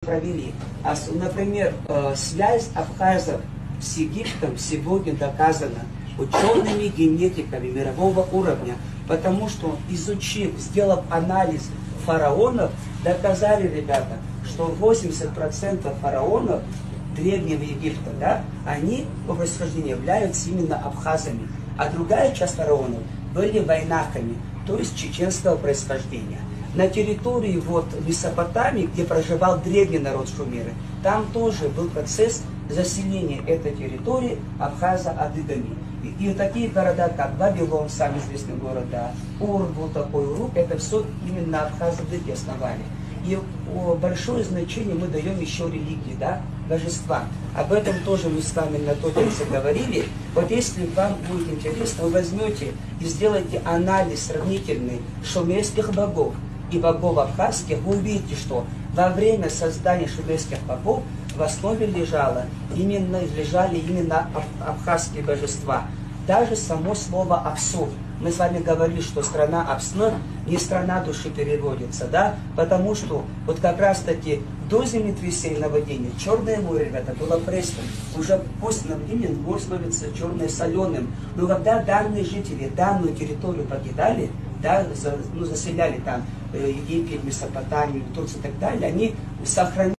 провели. Например, связь абхазов с Египтом сегодня доказана учеными генетиками мирового уровня, потому что, изучив, сделав анализ фараонов, доказали, ребята, что 80% фараонов Древнего Египта, да, они по происхождению являются именно абхазами, а другая часть фараонов были вайнахами, то есть чеченского происхождения. На территории Месопотамии, где проживал древний народ шумеры, там тоже был процесс заселения этой территории абхазо-адыгами. И такие города, как Вавилон, самый известный город, да, Ур, был такой Урук, это все именно абхазо-адыги основали. И большое значение мы даем еще религии, да, божества. Об этом тоже мы с вами на той лекции говорили. Вот если вам будет интересно, вы возьмете и сделаете анализ сравнительный шумерских богов и богов абхазских, вы увидите, что во время создания шумерских богов в основе лежали именно абхазские божества. Даже само слово «Апсу». Мы с вами говорили, что страна Апсны не страна души переводится, да? Потому что вот как раз таки до землетрясения наводнения Черное море, ребята, было пресным. Уже после наводнения море становится черное соленым. Но когда данные жители данную территорию покидали, да, заселяли там Египет, Месопотамию, Турцию и так далее, они сохранили